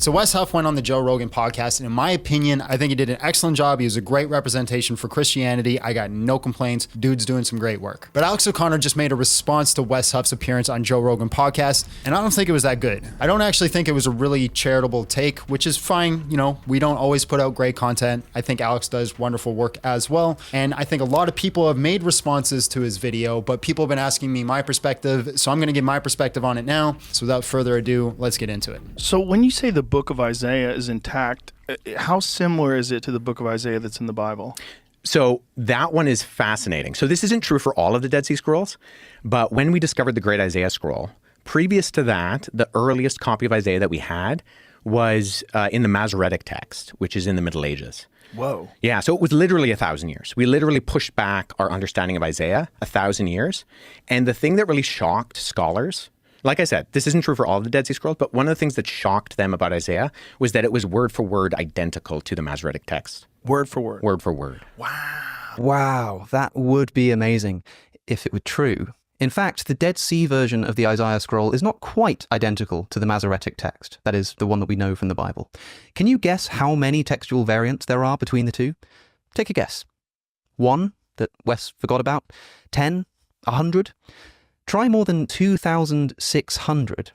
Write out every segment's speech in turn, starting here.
So Wes Huff went on the Joe Rogan podcast, and in my opinion, I think he did an excellent job. He was a great representation for Christianity. I got no complaints. Dude's doing some great work. But Alex O'Connor just made a response to Wes Huff's appearance on Joe Rogan podcast, and I don't think it was that good. I don't actually think it was a really charitable take, which is fine. You know, we don't always put out great content. I think Alex does wonderful work as well. And I think a lot of people have made responses to his video, but people have been asking me my perspective. So I'm going to give my perspective on it now. So without further ado, let's get into it. So when you say the book of Isaiah is intact, how similar is it to the book of Isaiah that's in the Bible? So that one is fascinating. So this isn't true for all of the Dead Sea Scrolls, but when we discovered the Great Isaiah Scroll, previous to that, the earliest copy of Isaiah that we had was in the Masoretic text, which is in the Middle Ages. Whoa. Yeah, so it was literally 1,000 years. We literally pushed back our understanding of Isaiah 1,000 years. And the thing that really shocked scholars, like I said, this isn't true for all of the Dead Sea Scrolls, but one of the things that shocked them about Isaiah was that it was word for word identical to the Masoretic text. Word for word. Word for word. Wow, that would be amazing if it were true. In fact, the Dead Sea version of the Isaiah scroll is not quite identical to the Masoretic text, that is, the one that we know from the Bible. Can you guess how many textual variants there are between the two? Take a guess. 1 that Wes forgot about? 10? 100? Try more than 2,600.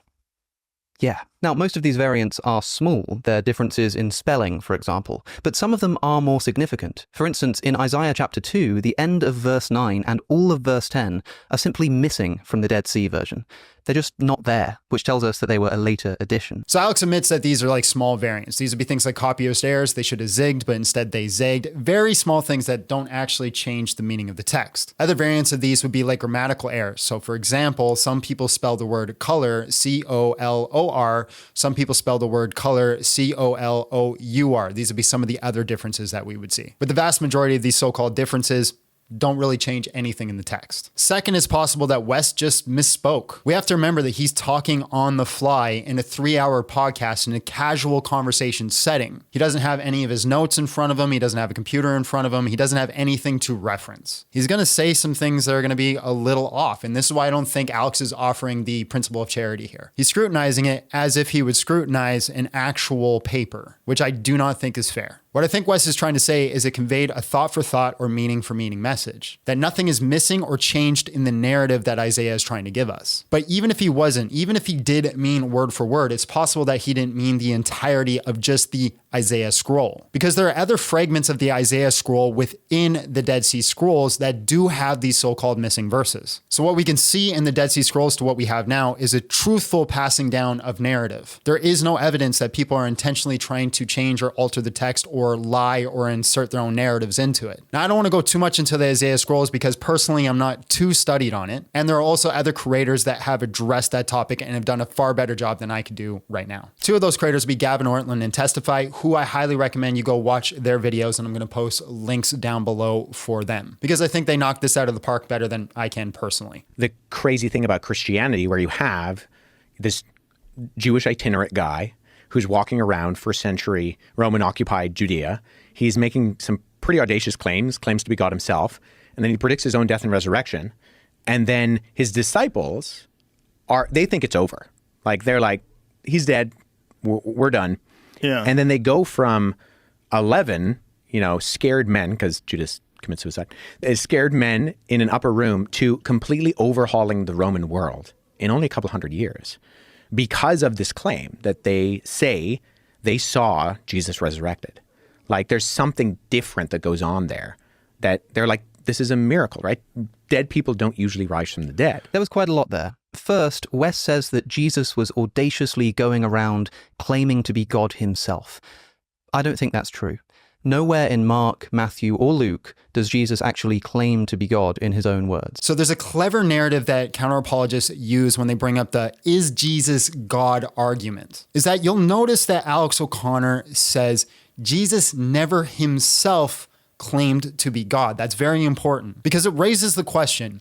Yeah. Now, most of these variants are small. They're differences in spelling, for example, but some of them are more significant. For instance, in Isaiah chapter 2, the end of verse 9 and all of verse 10 are simply missing from the Dead Sea version. They're just not there, which tells us that they were a later addition. So Alex admits that these are like small variants. These would be things like copyist errors. They should have zigged, but instead they zagged. Very small things that don't actually change the meaning of the text. Other variants of these would be like grammatical errors. So for example, some people spell the word color, C-O-L-O-R. Some people spell the word color, C-O-L-O-U-R. These would be some of the other differences that we would see. But the vast majority of these so-called differences don't really change anything in the text. Second, it's possible that Wes just misspoke. We have to remember that he's talking on the fly in a 3-hour podcast in a casual conversation setting. He doesn't have any of his notes in front of him. He doesn't have a computer in front of him. He doesn't have anything to reference. He's going to say some things that are going to be a little off. And this is why I don't think Alex is offering the principle of charity here. He's scrutinizing it as if he would scrutinize an actual paper, which I do not think is fair. What I think Wes is trying to say is it conveyed a thought for thought or meaning for meaning message, that nothing is missing or changed in the narrative that Isaiah is trying to give us. But even if he wasn't, even if he did mean word for word, it's possible that he didn't mean the entirety of just the Isaiah scroll, because there are other fragments of the Isaiah scroll within the Dead Sea Scrolls that do have these so-called missing verses. So what we can see in the Dead Sea Scrolls to what we have now is a truthful passing down of narrative. There is no evidence that people are intentionally trying to change or alter the text or lie or insert their own narratives into it. Now, I don't want to go too much into the Isaiah Scrolls because personally, I'm not too studied on it. And there are also other creators that have addressed that topic and have done a far better job than I could do right now. 2 of those creators would be Gavin Ortland and Testify, who I highly recommend you go watch their videos, and I'm going to post links down below for them because I think they knocked this out of the park better than I can personally. The crazy thing about Christianity, where you have this Jewish itinerant guy who's walking around first century Roman-occupied Judea. He's making some pretty audacious claims to be God himself, and then he predicts his own death and resurrection. And then his disciples they think it's over. Like, they're like, he's dead, we're done. Yeah. And then they go from 11, scared men, because Judas commits suicide, scared men in an upper room to completely overhauling the Roman world in only a couple hundred years because of this claim that they say they saw Jesus resurrected. Like, there's something different that goes on there that they're like, this is a miracle, right? Dead people don't usually rise from the dead. There was quite a lot there. First, Wes says that Jesus was audaciously going around claiming to be God himself. I don't think that's true. Nowhere in Mark, Matthew, or Luke does Jesus actually claim to be God in his own words. So there's a clever narrative that counter-apologists use when they bring up the "is Jesus God" argument, is that you'll notice that Alex O'Connor says Jesus never himself claimed to be God. That's very important because it raises the question,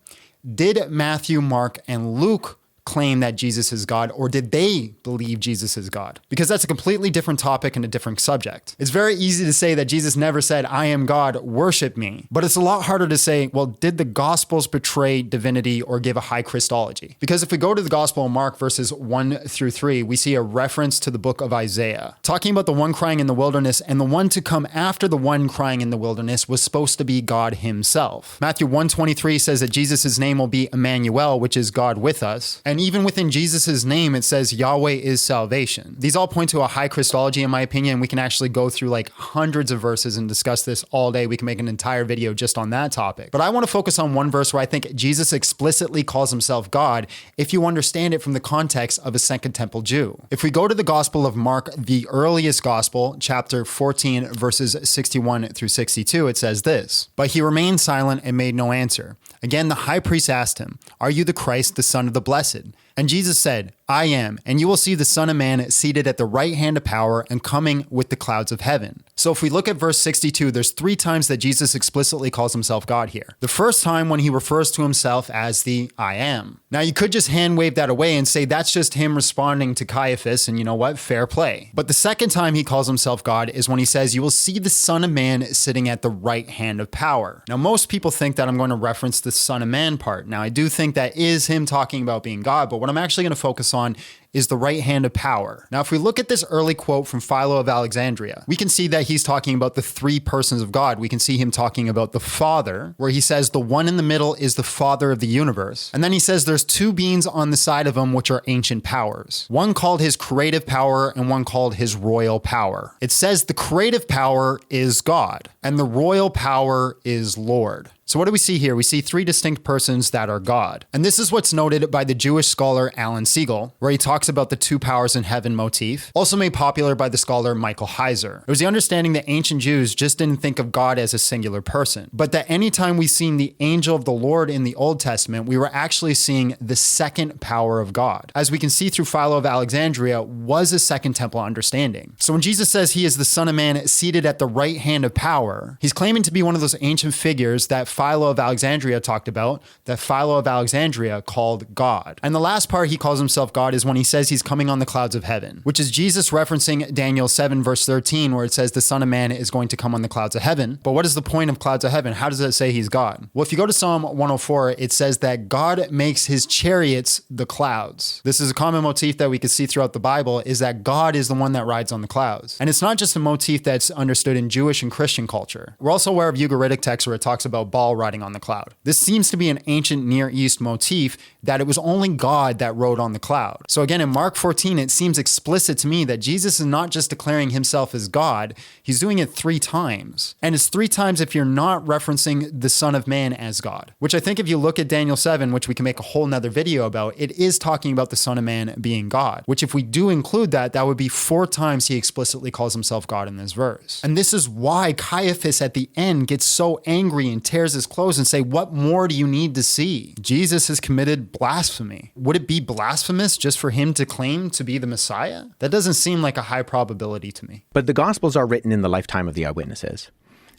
did Matthew, Mark, and Luke claim that Jesus is God, or did they believe Jesus is God? Because that's a completely different topic and a different subject. It's very easy to say that Jesus never said, I am God, worship me. But it's a lot harder to say, well, did the Gospels portray divinity or give a high Christology? Because if we go to the Gospel of Mark verses 1 through 3, we see a reference to the book of Isaiah, talking about the one crying in the wilderness, and the one to come after the one crying in the wilderness was supposed to be God himself. Matthew 1:23 says that Jesus' name will be Emmanuel, which is God with us. And even within Jesus' name, it says Yahweh is salvation. These all point to a high Christology, in my opinion. We can actually go through like hundreds of verses and discuss this all day. We can make an entire video just on that topic. But I want to focus on one verse where I think Jesus explicitly calls himself God if you understand it from the context of a Second Temple Jew. If we go to the Gospel of Mark, the earliest Gospel, chapter 14, verses 61 through 62, it says this, "But he remained silent and made no answer. Again, the high priest asked him, 'Are you the Christ, the Son of the Blessed?' And Jesus said, 'I am, and you will see the Son of Man seated at the right hand of power and coming with the clouds of heaven.'" So if we look at verse 62, there's 3 times that Jesus explicitly calls himself God here. The first time when he refers to himself as the I am. Now you could just hand wave that away and say that's just him responding to Caiaphas, and you know what? Fair play. But the second time he calls himself God is when he says, "You will see the Son of Man sitting at the right hand of power." Now most people think that I'm going to reference the Son of Man part. Now I do think that is him talking about being God, but what I'm actually going to focus on is the right hand of power. Now, if we look at this early quote from Philo of Alexandria, we can see that he's talking about the 3 persons of God. We can see him talking about the Father, where he says the one in the middle is the Father of the universe. And then he says there's 2 beings on the side of him, which are ancient powers. One called his creative power and one called his royal power. It says the creative power is God and the royal power is Lord. So what do we see here? We see 3 distinct persons that are God. And this is what's noted by the Jewish scholar Alan Siegel, where he talks about the 2 powers in heaven motif, also made popular by the scholar Michael Heiser. It was the understanding that ancient Jews just didn't think of God as a singular person, but that anytime we seen the angel of the Lord in the Old Testament, we were actually seeing the second power of God. As we can see through Philo of Alexandria, was a Second Temple understanding. So when Jesus says he is the Son of Man seated at the right hand of power, he's claiming to be one of those ancient figures that Philo of Alexandria talked about, that Philo of Alexandria called God. And the last part he calls himself God is when he says he's coming on the clouds of heaven, which is Jesus referencing Daniel 7 verse 13, where it says the Son of Man is going to come on the clouds of heaven. But what is the point of clouds of heaven? How does it say he's God? Well, if you go to Psalm 104, it says that God makes his chariots the clouds. This is a common motif that we could see throughout the Bible, is that God is the one that rides on the clouds. And it's not just a motif that's understood in Jewish and Christian culture. We're also aware of Ugaritic texts where it talks about Baal riding on the cloud. This seems to be an ancient Near East motif that it was only God that rode on the cloud. So again, in Mark 14, it seems explicit to me that Jesus is not just declaring himself as God, he's doing it 3 times. And it's 3 times if you're not referencing the Son of Man as God, which I think if you look at Daniel 7, which we can make a whole nother video about, it is talking about the Son of Man being God, which if we do include that, that would be 4 times he explicitly calls himself God in this verse. And this is why Caiaphas at the end gets so angry and tears his clothes and say, what more do you need to see? Jesus has committed blasphemy. Would it be blasphemous just for him to claim to be the Messiah? That doesn't seem like a high probability to me. But the Gospels are written in the lifetime of the eyewitnesses.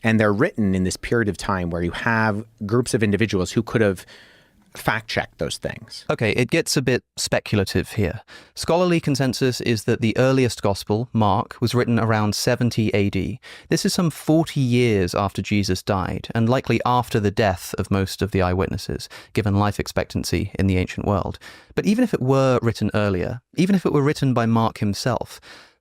And they're written in this period of time where you have groups of individuals who could have fact-check those things. Okay, it gets a bit speculative here. Scholarly consensus is that the earliest gospel, Mark, was written around 70 AD. This is some 40 years after Jesus died, and likely after the death of most of the eyewitnesses, given life expectancy in the ancient world. But even if it were written earlier, even if it were written by Mark himself,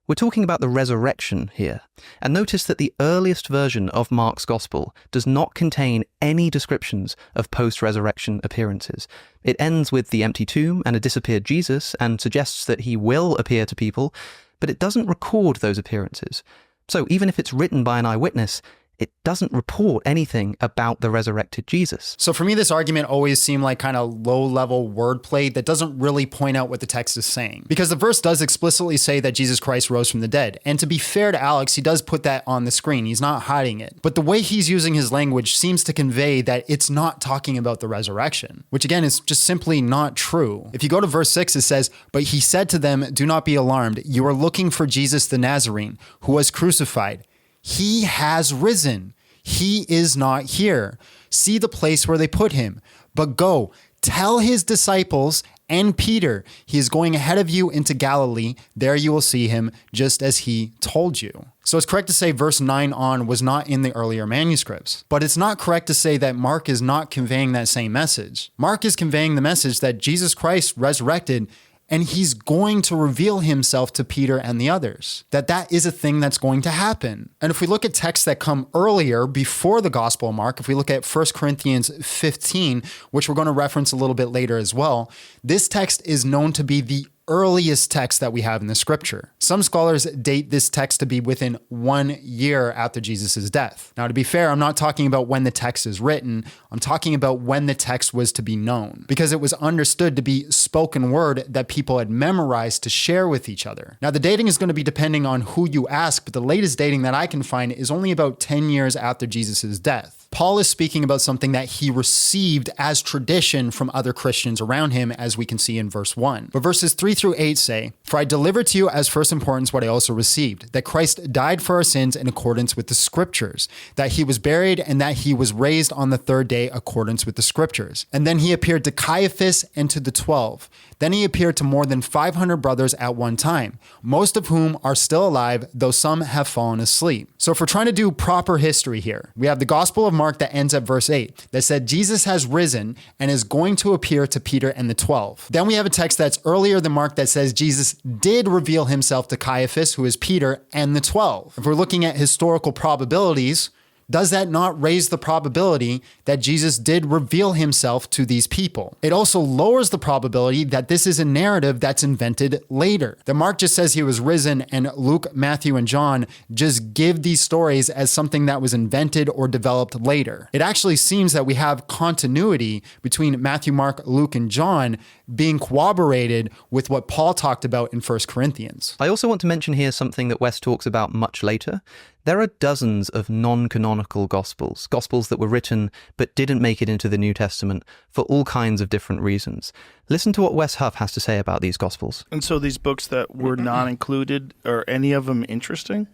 we're talking about the resurrection here. And notice that the earliest version of Mark's Gospel does not contain any descriptions of post-resurrection appearances. It ends with the empty tomb and a disappeared Jesus and suggests that he will appear to people, but it doesn't record those appearances. So even if it's written by an eyewitness, it doesn't report anything about the resurrected Jesus. So for me, this argument always seemed like kind of low-level wordplay that doesn't really point out what the text is saying. Because the verse does explicitly say that Jesus Christ rose from the dead. And to be fair to Alex, he does put that on the screen. He's not hiding it. But the way he's using his language seems to convey that it's not talking about the resurrection, which again is just simply not true. If you go to verse 6, it says, "But he said to them, 'Do not be alarmed. You are looking for Jesus the Nazarene, who was crucified. He has risen. He is not here. See the place where they put him. But go, tell his disciples and Peter. He is going ahead of you into Galilee. There you will see him, just as he told you. So it's correct to say verse 9 on was not in the earlier manuscripts. But it's not correct to say that Mark is not conveying that same message. Mark is conveying the message that Jesus Christ resurrected, and he's going to reveal himself to Peter and the others. That is a thing that's going to happen. And if we look at texts that come earlier, before the Gospel of Mark, if we look at 1 Corinthians 15, which we're going to reference a little bit later as well, this text is known to be the earliest text that we have in the scripture. Some scholars date this text to be within 1 year after Jesus' death. Now, to be fair, I'm not talking about when the text is written. I'm talking about when the text was to be known, because it was understood to be spoken word that people had memorized to share with each other. Now, the dating is going to be depending on who you ask, but the latest dating that I can find is only about 10 years after Jesus' death. Paul is speaking about something that he received as tradition from other Christians around him, as we can see in verse 1. But verses 3 through 8 say, "For I delivered to you as first importance what I also received, that Christ died for our sins in accordance with the scriptures, that he was buried, and that he was raised on the third day accordance with the scriptures. And then he appeared to Caiaphas and to the 12. Then he appeared to more than 500 brothers at one time, most of whom are still alive, though some have fallen asleep." So if we're trying to do proper history here, we have the Gospel of Mark that ends at verse 8 that said Jesus has risen and is going to appear to Peter and the 12. Then we have a text that's earlier than Mark that says Jesus did reveal himself to Caiaphas, who is Peter, and the 12. If we're looking at historical probabilities, does that not raise the probability that Jesus did reveal himself to these people? It also lowers the probability that this is a narrative that's invented later. That Mark just says he was risen, and Luke, Matthew, and John just give these stories as something that was invented or developed later. It actually seems that we have continuity between Matthew, Mark, Luke, and John being corroborated with what Paul talked about in 1 Corinthians. I also want to mention here something that Wes talks about much later. There are dozens of non-canonical gospels that were written but didn't make it into the New Testament for all kinds of different reasons. Listen to what Wes Huff has to say about these gospels. And so these books that were not included, are any of them interesting?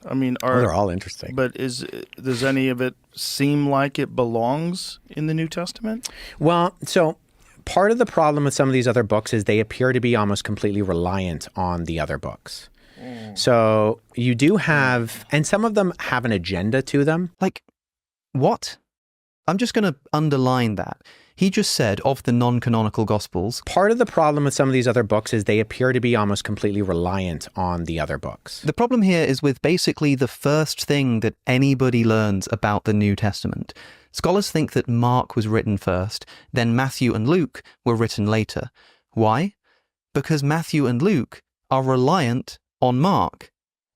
I mean, they're all interesting. But does any of it seem like it belongs in the New Testament? Well, so part of the problem with some of these other books is they appear to be almost completely reliant on the other books. So you do have, and some of them have an agenda to them. Like, what? I'm just going to underline that. He just said of the non-canonical gospels. Part of the problem with some of these other books is they appear to be almost completely reliant on the other books. The problem here is with basically the first thing that anybody learns about the New Testament. Scholars think that Mark was written first, then Matthew and Luke were written later. Why? Because Matthew and Luke are reliant on Mark.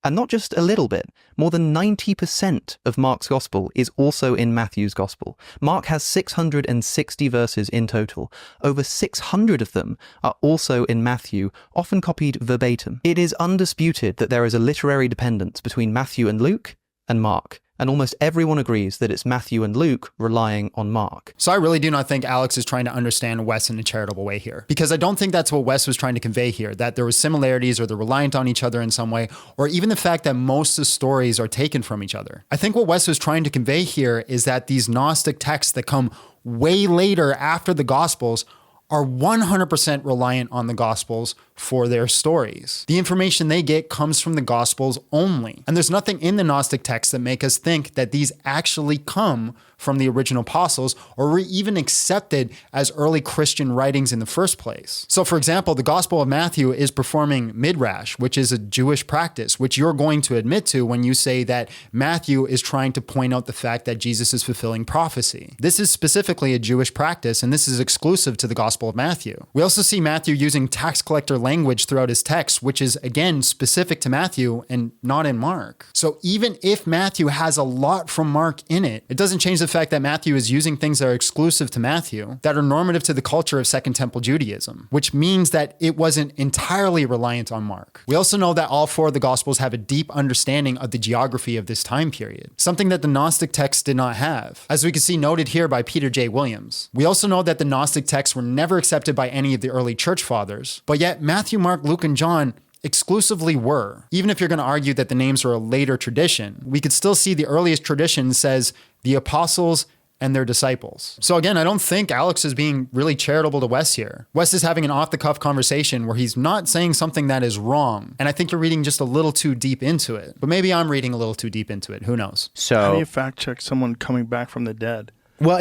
And not just a little bit. More than 90% of Mark's gospel is also in Matthew's gospel. Mark has 660 verses in total. Over 600 of them are also in Matthew, often copied verbatim. It is undisputed that there is a literary dependence between Matthew and Luke and Mark. And almost everyone agrees that it's Matthew and Luke relying on Mark. So I really do not think Alex is trying to understand Wes in a charitable way here, because I don't think that's what Wes was trying to convey here, that there was similarities or they're reliant on each other in some way, or even the fact that most of the stories are taken from each other. I think what Wes was trying to convey here is that these Gnostic texts that come way later after the Gospels are 100% reliant on the Gospels for their stories. The information they get comes from the Gospels only. And there's nothing in the Gnostic texts that make us think that these actually come from the original apostles or were even accepted as early Christian writings in the first place. So for example, the Gospel of Matthew is performing midrash, which is a Jewish practice, which you're going to admit to when you say that Matthew is trying to point out the fact that Jesus is fulfilling prophecy. This is specifically a Jewish practice, and this is exclusive to the Gospel of Matthew. We also see Matthew using tax collector language throughout his text, which is again specific to Matthew and not in Mark. So even if Matthew has a lot from Mark in it, it doesn't change the fact that Matthew is using things that are exclusive to Matthew, that are normative to the culture of Second Temple Judaism, which means that it wasn't entirely reliant on Mark. We also know that all four of the Gospels have a deep understanding of the geography of this time period, something that the Gnostic texts did not have, as we can see noted here by Peter J. Williams. We also know that the Gnostic texts were never accepted by any of the early church fathers, but yet Matthew, Mark, Luke, and John exclusively were. Even if you're going to argue that the names are a later tradition, we could still see the earliest tradition says the apostles and their disciples. So again, I don't think Alex is being really charitable to Wes here. Wes is having an off-the-cuff conversation where he's not saying something that is wrong. And I think you're reading just a little too deep into it. But maybe I'm reading a little too deep into it. Who knows? So, How do you fact check someone coming back from the dead? well,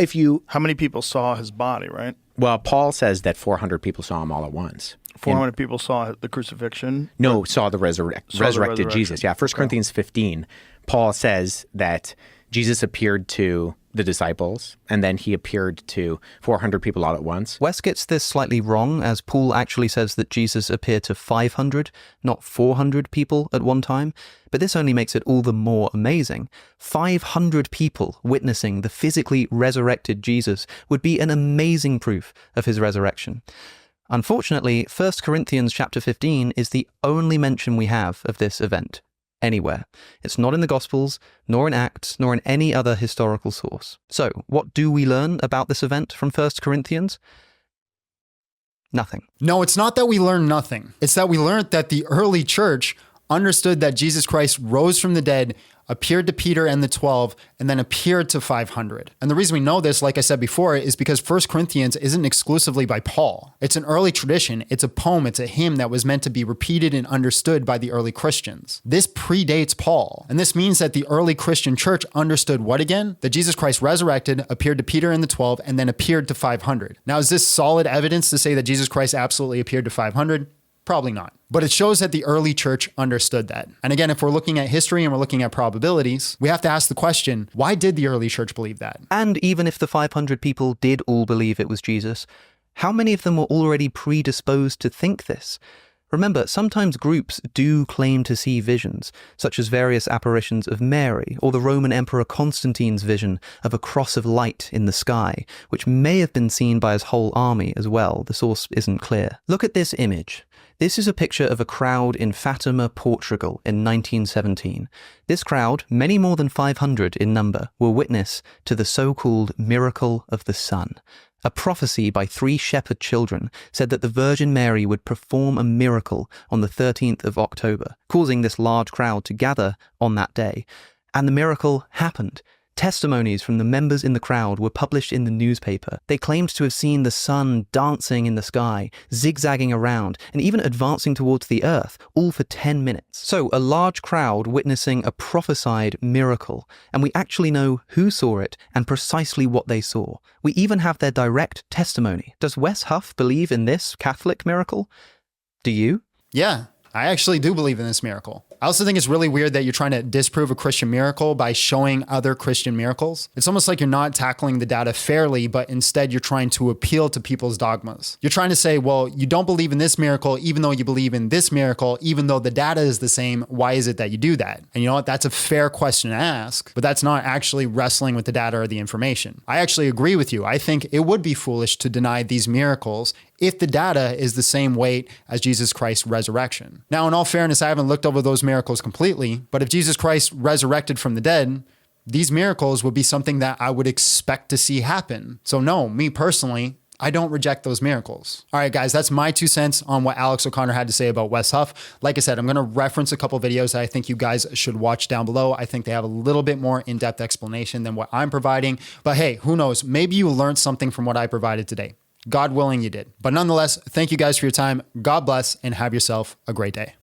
How many people saw his body, right? Paul says that 400 people saw him all at once. 400 people saw the crucifixion? No, saw the resurrected resurrection. Jesus. Yeah, 1 Corinthians 15, Paul says that Jesus appeared to the disciples, and then he appeared to 400 people all at once. Wes gets this slightly wrong, as Paul actually says that Jesus appeared to 500, not 400 people at one time. But this only makes it all the more amazing. 500 people witnessing the physically resurrected Jesus would be an amazing proof of his resurrection. Unfortunately, 1 Corinthians chapter 15 is the only mention we have of this event anywhere. It's not in the Gospels, nor in Acts, nor in any other historical source. So, what do we learn about this event from 1 Corinthians? Nothing. No, it's not that we learn nothing. It's that we learned that the early church understood that Jesus Christ rose from the dead, appeared to Peter and the 12, and then appeared to 500. And the reason we know this, like I said before, is because 1 Corinthians isn't exclusively by Paul. It's an early tradition. It's a poem. It's a hymn that was meant to be repeated and understood by the early Christians. This predates Paul. And this means that the early Christian church understood what again? That Jesus Christ resurrected, appeared to Peter and the 12, and then appeared to 500. Now, is this solid evidence to say that Jesus Christ absolutely appeared to 500? Probably not. But it shows that the early church understood that. And again, if we're looking at history and we're looking at probabilities, we have to ask the question, why did the early church believe that? And even if the 500 people did all believe it was Jesus, how many of them were already predisposed to think this? Remember, sometimes groups do claim to see visions, such as various apparitions of Mary, or the Roman Emperor Constantine's vision of a cross of light in the sky, which may have been seen by his whole army as well. The source isn't clear. Look at this image. This is a picture of a crowd in Fatima, Portugal in 1917. This crowd, many more than 500 in number, were witness to the so-called miracle of the sun. A prophecy by 3 shepherd children said that the Virgin Mary would perform a miracle on the 13th of October, causing this large crowd to gather on that day. And the miracle happened. Testimonies from the members in the crowd were published in the newspaper. They claimed to have seen the sun dancing in the sky, zigzagging around, and even advancing towards the earth, all for 10 minutes. So, a large crowd witnessing a prophesied miracle, and we actually know who saw it and precisely what they saw. We even have their direct testimony. Does Wes Huff believe in this Catholic miracle? Do you? Yeah, I actually do believe in this miracle. I also think it's really weird that you're trying to disprove a Christian miracle by showing other Christian miracles. It's almost like you're not tackling the data fairly, but instead you're trying to appeal to people's dogmas. You're trying to say, well, you don't believe in this miracle, even though you believe in this miracle, even though the data is the same. Why is it that you do that? And you know what? That's a fair question to ask, but that's not actually wrestling with the data or the information. I actually agree with you. I think it would be foolish to deny these miracles if the data is the same weight as Jesus Christ's resurrection. Now, in all fairness, I haven't looked over those miracles completely, but if Jesus Christ resurrected from the dead, these miracles would be something that I would expect to see happen. So no, me personally, I don't reject those miracles. All right, guys, that's my 2 cents on what Alex O'Connor had to say about Wes Huff. Like I said, I'm going to reference a couple videos that I think you guys should watch down below. I think they have a little bit more in-depth explanation than what I'm providing. But hey, who knows? Maybe you learned something from what I provided today. God willing, you did. But nonetheless, thank you guys for your time. God bless and have yourself a great day.